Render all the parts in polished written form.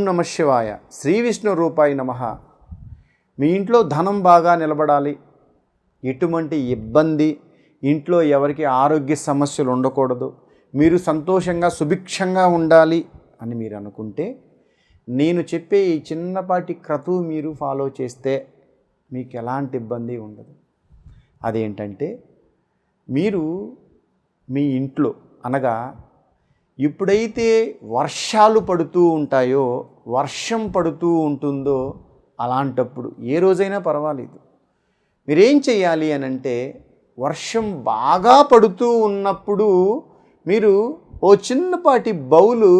నమ శివాయ. శ్రీ విష్ణు రూపాయ నమః. మీ ఇంట్లో ధనం బాగా నిలబడాలి, ఎటువంటి ఇబ్బంది, ఇంట్లో ఎవరికి ఆరోగ్య సమస్యలు ఉండకూడదు, మీరు సంతోషంగా సుభిక్షంగా ఉండాలి అని మీరు అనుకుంటే నేను చెప్పే ఈ చిన్నపాటి క్రతువు మీరు ఫాలో చేస్తే మీకు ఎలాంటి ఇబ్బంది ఉండదు. అదేంటంటే మీరు మీ ఇంట్లో అనగా ఎప్పుడైతే వర్షాలు పడుతూ ఉంటాయో, వర్షం పడుతూ ఉంటుందో అలాంటప్పుడు ఏ రోజైనా పర్వాలేదు, మీరేం చేయాలి అని అంటే వర్షం బాగా పడుతూ ఉన్నప్పుడు మీరు ఓ చిన్నపాటి బౌలు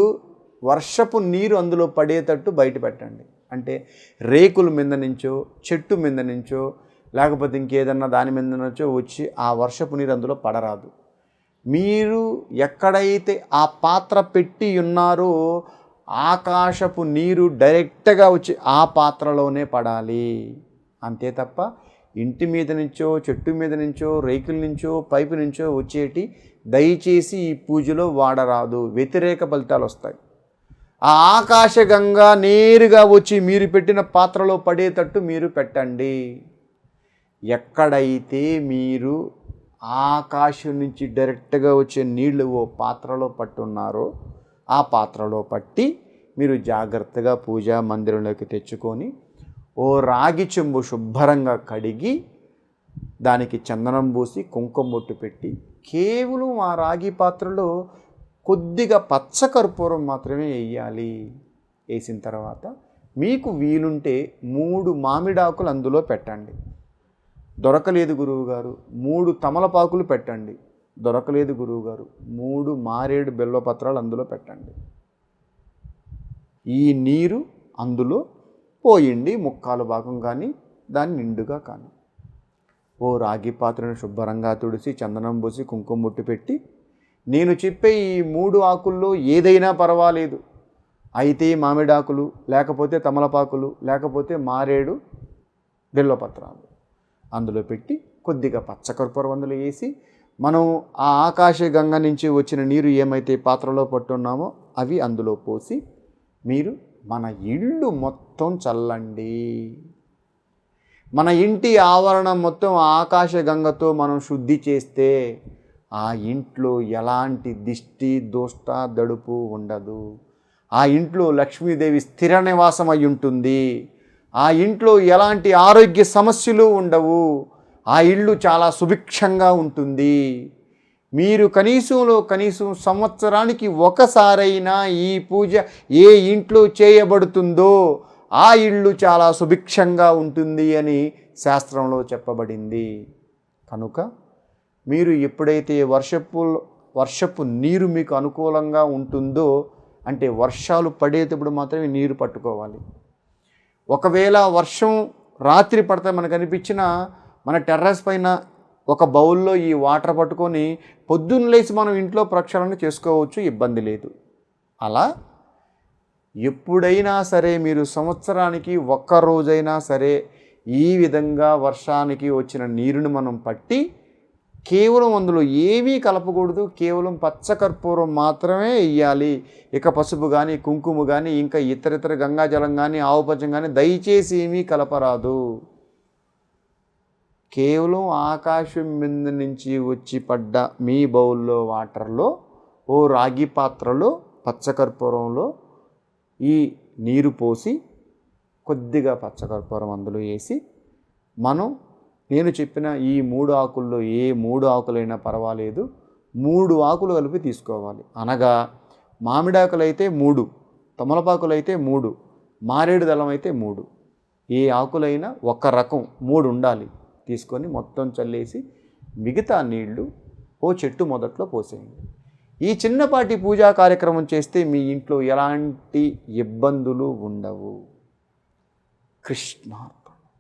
వర్షపు నీరు అందులో పడేటట్టు బయట పెట్టండి. అంటే రేకుల మీద నుంచో, చెట్టు మీద నుంచో, లేకపోతే ఇంకేదన్నా దాని మీద నుంచో వచ్చి ఆ వర్షపు నీరు అందులో పడరాదు. మీరు ఎక్కడైతే ఆ పాత్ర పెట్టి ఉన్నారో ఆకాశపు నీరు డైరెక్ట్గా వచ్చి ఆ పాత్రలోనే పడాలి. అంతే తప్ప ఇంటి మీద నుంచో, చెట్టు మీద నుంచో, రేకుల నుంచో, పైపు నుంచో వచ్చేటి దయచేసి ఈ పూజలో వాడరాదు. వ్యతిరేక ఫలితాలు వస్తాయి. ఆ ఆకాశగంగా నేరుగా వచ్చి మీరు పెట్టిన పాత్రలో పడేటట్టు మీరు పెట్టండి. ఎక్కడైతే మీరు ఆకాశం నుంచి డైరెక్ట్గా వచ్చే నీళ్లు ఓ పాత్రలో పట్టున్నారో ఆ పాత్రలో పట్టి మీరు జాగ్రత్తగా పూజా మందిరంలోకి తెచ్చుకొని ఓ రాగి చెంబు శుభ్రంగా కడిగి దానికి చందనం పూసి కుంకుమ బొట్టు పెట్టి కేవలం ఆ రాగి పాత్రలో కొద్దిగా పచ్చకర్పూరం మాత్రమే వేయాలి. వేసిన తర్వాత మీకు వీలుంటే 3 మామిడాకులు అందులో పెట్టండి. దొరకలేదు గురువుగారు 3 తమలపాకులు పెట్టండి. దొరకలేదు గురువుగారు 3 మారేడు బెల్లపత్రాలు అందులో పెట్టండి. ఈ నీరు అందులో పోయండి, ముక్కాలు భాగం కానీ దాన్ని నిండుగా కానీ. ఓ రాగి పాత్రను శుభ్రంగా తుడిసి చందనం పూసి కుంకుమ బొట్టు పెట్టి నేను చెప్పే ఈ 3 ఆకుల్లో ఏదైనా పర్వాలేదు, అయితే మామిడాకులు, లేకపోతే తమలపాకులు, లేకపోతే మారేడు బెల్లపత్రాలు అందులో పెట్టి కొద్దిగా పచ్చకర్పూరం అందులో వేసి మనం ఆ ఆకాశగంగ నుంచి వచ్చిన నీరు ఏమైతే పాత్రలో పట్టున్నామో అవి అందులో పోసి మీరు మన ఇల్లు మొత్తం చల్లండి. మన ఇంటి ఆవరణం మొత్తం ఆకాశగంగతో మనం శుద్ధి చేస్తే ఆ ఇంట్లో ఎలాంటి దిష్టి దోష్ట దడుపు ఉండదు. ఆ ఇంట్లో లక్ష్మీదేవి స్థిర నివాసం అయి ఉంటుంది. ఆ ఇంట్లో ఎలాంటి ఆరోగ్య సమస్యలు ఉండవు. ఆ ఇల్లు చాలా సుభిక్షంగా ఉంటుంది. మీరు కనీసం సంవత్సరానికి ఒకసారైనా ఈ పూజ ఏ ఇంట్లో చేయబడుతుందో ఆ ఇల్లు చాలా సుభిక్షంగా ఉంటుంది అని శాస్త్రంలో చెప్పబడింది. కనుక మీరు ఎప్పుడైతే వర్షపు నీరు మీకు అనుకూలంగా ఉంటుందో, అంటే వర్షాలు పడేటప్పుడు మాత్రమే నీరు పట్టుకోవాలి. ఒకవేళ వర్షం రాత్రి పడితే మనకు అనిపించిన మన టెర్రస్ పైన ఒక బౌల్లో ఈ వాటర్ పట్టుకొని పొద్దున్న లేచి మనం ఇంట్లో ప్రక్షాళన చేసుకోవచ్చు, ఇబ్బంది లేదు. అలా ఎప్పుడైనా సరే మీరు సంవత్సరానికి ఒక్కరోజైనా సరే ఈ విధంగా వర్షానికి వచ్చిన నీరుని మనం పట్టి కేవలం అందులో ఏమీ కలపకూడదు, కేవలం పచ్చకర్పూరం మాత్రమే వేయాలి. ఇక పసుపు కానీ, కుంకుమ కానీ, ఇంకా ఇతర గంగాజలం కానీ, ఆవుపంచం కానీ దయచేసి ఏమీ కలపరాదు. కేవలం ఆకాశం మీద నుంచి వచ్చి పడ్డ మీ బౌల్లో వాటర్లో ఓ రాగి పాత్రలో పచ్చకర్పూరంలో ఈ నీరు పోసి కొద్దిగా పచ్చకర్పూరం అందులో వేసి నేను చెప్పిన ఈ 3 ఆకుల్లో ఏ 3 ఆకులైనా పర్వాలేదు 3 ఆకులు కలిపి తీసుకోవాలి. అనగా మామిడాకులు అయితే 3, తమలపాకులు అయితే 3, మారేడు దళం అయితే 3, ఏ ఆకులైనా ఒక రకం 3 ఉండాలి. తీసుకొని మొత్తం చల్లేసి మిగతా నీళ్లు ఓ చెట్టు మొదట్లో పోసేయండి. ఈ చిన్నపాటి పూజా కార్యక్రమం చేస్తే మీ ఇంట్లో ఎలాంటి ఇబ్బందులు ఉండవు. కృష్ణ.